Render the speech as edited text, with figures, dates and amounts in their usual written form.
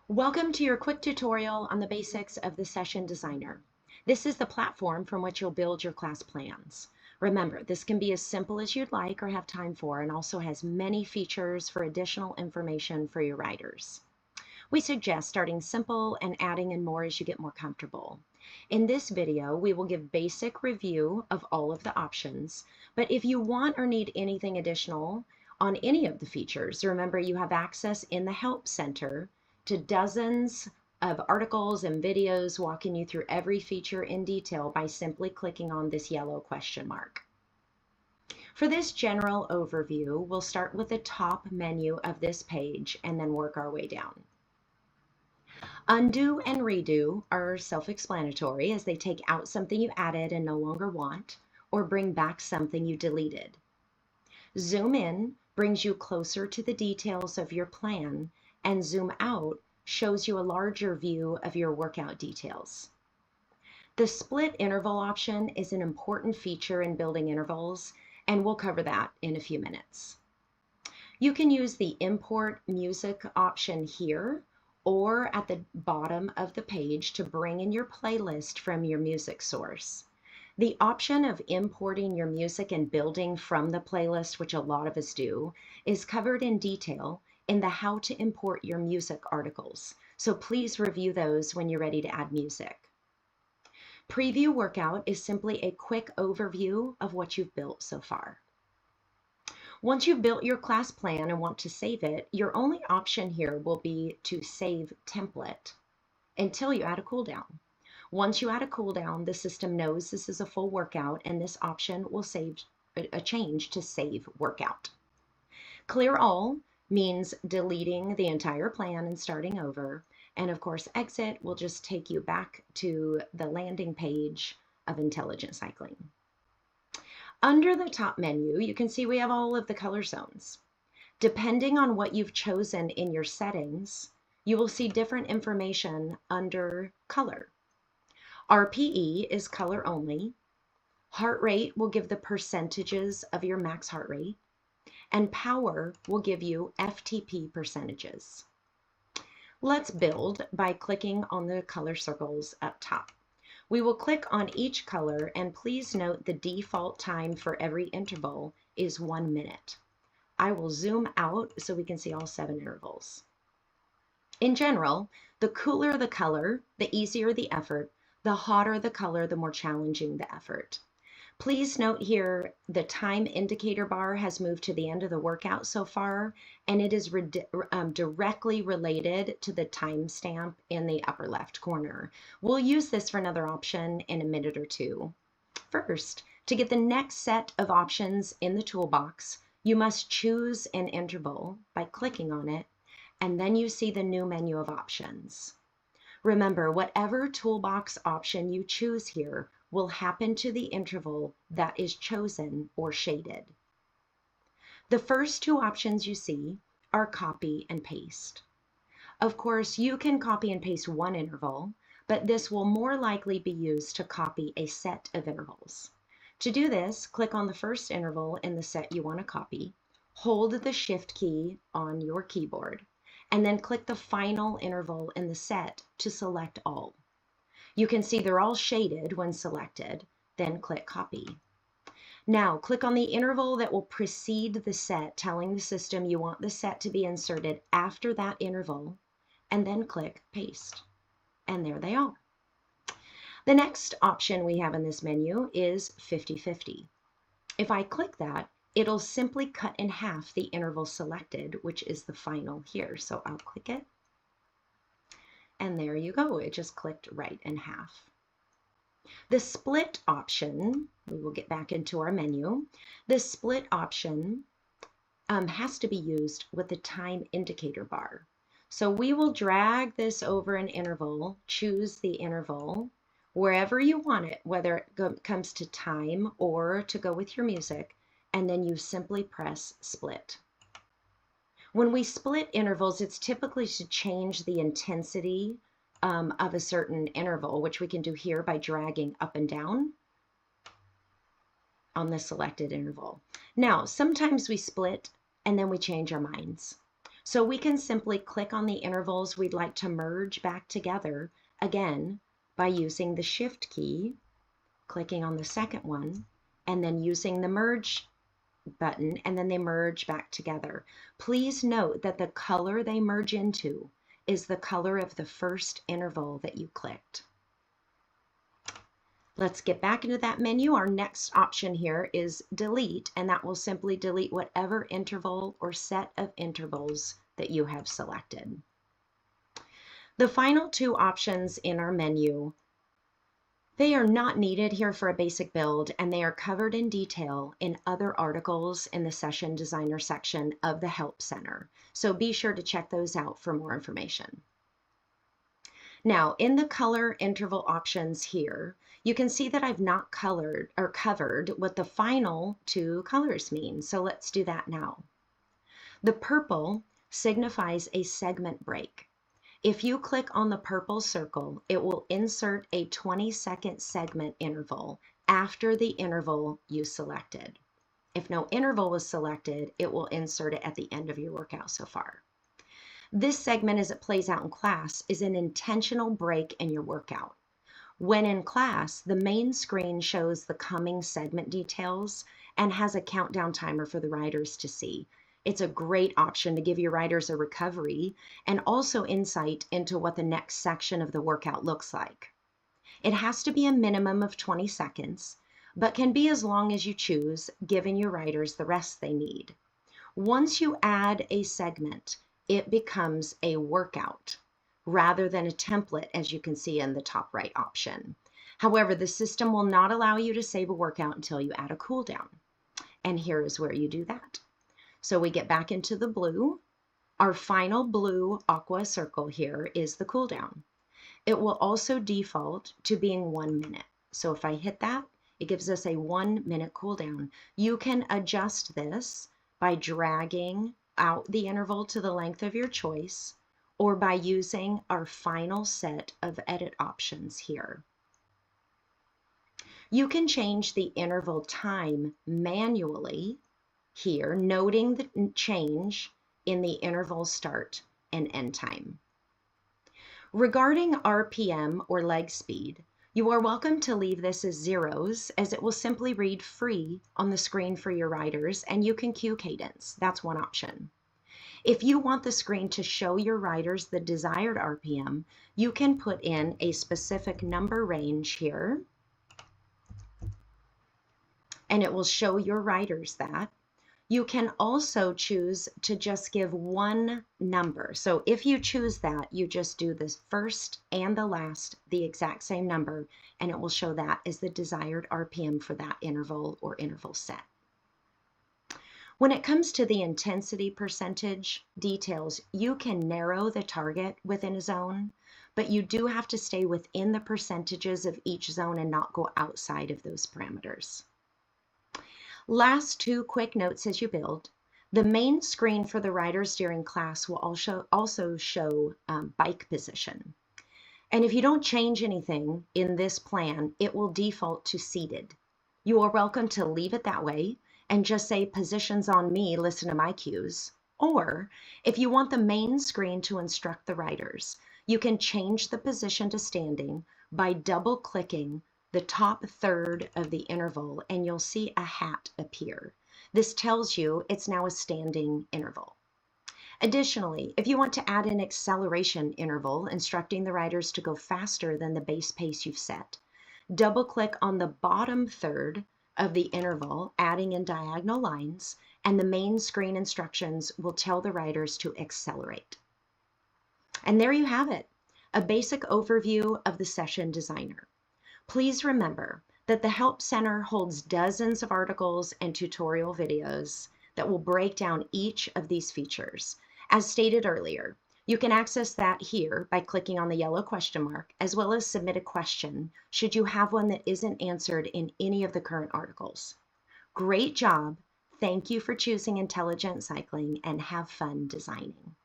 Welcome to your quick tutorial on the basics of the Session Designer. This is the platform from which you'll build your class plans. Remember, this can be as simple as you'd like or have time for, and also has many features for additional information for your writers. We suggest starting simple and adding in more as you get more comfortable. In this video, we will give basic review of all of the options, but if you want or need anything additional on any of the features, remember you have access in the Help Center to dozens of articles and videos walking you through every feature in detail by simply clicking on this yellow question mark. For this general overview, we'll start with the top menu of this page and then work our way down. Undo and redo are self-explanatory as they take out something you added and no longer want, or bring back something you deleted. Zoom in brings you closer to the details of your plan, and zoom out shows you a larger view of your workout details. The split interval option is an important feature in building intervals, and we'll cover that in a few minutes. You can use the import music option here or at the bottom of the page to bring in your playlist from your music source. The option of importing your music and building from the playlist, which a lot of us do, is covered in detail in the How to Import Your Music articles, so please review those when you're ready to add music. Preview Workout is simply a quick overview of what you've built so far. Once you've built your class plan and want to save it, your only option here will be to save template until you add a cooldown. Once you add a cooldown, the system knows this is a full workout, and this option will save a change to save workout. Clear all means deleting the entire plan and starting over. And of course, exit will just take you back to the landing page of Intelligent Cycling. Under the top menu, you can see we have all of the color zones. Depending on what you've chosen in your settings, you will see different information under color. RPE is color only. Heart rate will give the percentages of your max heart rate, and power will give you FTP percentages. Let's build by clicking on the color circles up top. We will click on each color, and please note the default time for every interval is 1 minute. I will zoom out so we can see all 7 intervals. In general, the cooler the color, the easier the effort. The hotter the color, the more challenging the effort. Please note here the time indicator bar has moved to the end of the workout so far, and it is directly related to the timestamp in the upper left corner. We'll use this for another option in a minute or two. First, to get the next set of options in the toolbox, you must choose an interval by clicking on it, and then you see the new menu of options. Remember, whatever toolbox option you choose here will happen to the interval that is chosen or shaded. The first 2 options you see are copy and paste. Of course, you can copy and paste one interval, but this will more likely be used to copy a set of intervals. To do this, click on the first interval in the set you want to copy, hold the Shift key on your keyboard, and then click the final interval in the set to select all. You can see they're all shaded when selected, then click copy. Now click on the interval that will precede the set, telling the system you want the set to be inserted after that interval, and then click paste. And there they are. The next option we have in this menu is 50-50. If I click that, it'll simply cut in half the interval selected, which is the final here. So I'll click it. And there you go. It just clicked right in half. The split option, we will get back into our menu. The split option has to be used with the time indicator bar. So we will drag this over an interval, choose the interval, wherever you want it, whether it comes to time or to go with your music, and then you simply press split. When we split intervals, it's typically to change the intensity of a certain interval, which we can do here by dragging up and down on the selected interval. Now, sometimes we split and then we change our minds. So we can simply click on the intervals we'd like to merge back together, again, by using the Shift key, clicking on the second one, and then using the merge button, and then they merge back together. Please note that the color they merge into is the color of the first interval that you clicked. Let's get back into that menu. Our next option here is delete, and that will simply delete whatever interval or set of intervals that you have selected. The final two options in our menu, they are not needed here for a basic build, and they are covered in detail in other articles in the Session Designer section of the Help Center. So be sure to check those out for more information. Now, in the color interval options here, you can see that I've not colored or covered what the final two colors mean. So let's do that now. The purple signifies a segment break. If you click on the purple circle, it will insert a 20-second segment interval after the interval you selected. If no interval was selected, it will insert it at the end of your workout so far. This segment, as it plays out in class, is an intentional break in your workout. When in class, the main screen shows the coming segment details and has a countdown timer for the riders to see. It's a great option to give your riders a recovery and also insight into what the next section of the workout looks like. It has to be a minimum of 20 seconds, but can be as long as you choose, giving your riders the rest they need. Once you add a segment, it becomes a workout rather than a template, as you can see in the top right option. However, the system will not allow you to save a workout until you add a cooldown. And here is where you do that. So we get back into the blue. Our final blue aqua circle here is the cooldown. It will also default to being 1 minute. So if I hit that, it gives us a 1 minute cooldown. You can adjust this by dragging out the interval to the length of your choice, or by using our final set of edit options here. You can change the interval time manually here, noting the change in the interval start and end time. Regarding RPM or leg speed, you are welcome to leave this as zeros, as it will simply read free on the screen for your riders, and you can cue cadence. That's one option. If you want the screen to show your riders the desired RPM, you can put in a specific number range here, and it will show your riders that. You can also choose to just give one number. So if you choose that, you just do the first and the last, the exact same number, and it will show that as the desired RPM for that interval or interval set. When it comes to the intensity percentage details, you can narrow the target within a zone, but you do have to stay within the percentages of each zone and not go outside of those parameters. Last two quick notes as you build. The main screen for the riders during class will also show bike position. And if you don't change anything in this plan, it will default to seated. You are welcome to leave it that way and just say positions on me, listen to my cues. Or if you want the main screen to instruct the riders, you can change the position to standing by double clicking the top third of the interval, and you'll see a hat appear. This tells you it's now a standing interval. Additionally, if you want to add an acceleration interval, instructing the riders to go faster than the base pace you've set, double click on the bottom third of the interval, adding in diagonal lines, and the main screen instructions will tell the riders to accelerate. And there you have it, a basic overview of the Session Designer. Please remember that the Help Center holds dozens of articles and tutorial videos that will break down each of these features. As stated earlier, you can access that here by clicking on the yellow question mark, as well as submit a question should you have one that isn't answered in any of the current articles. Great job. Thank you for choosing Intelligent Cycling, and have fun designing.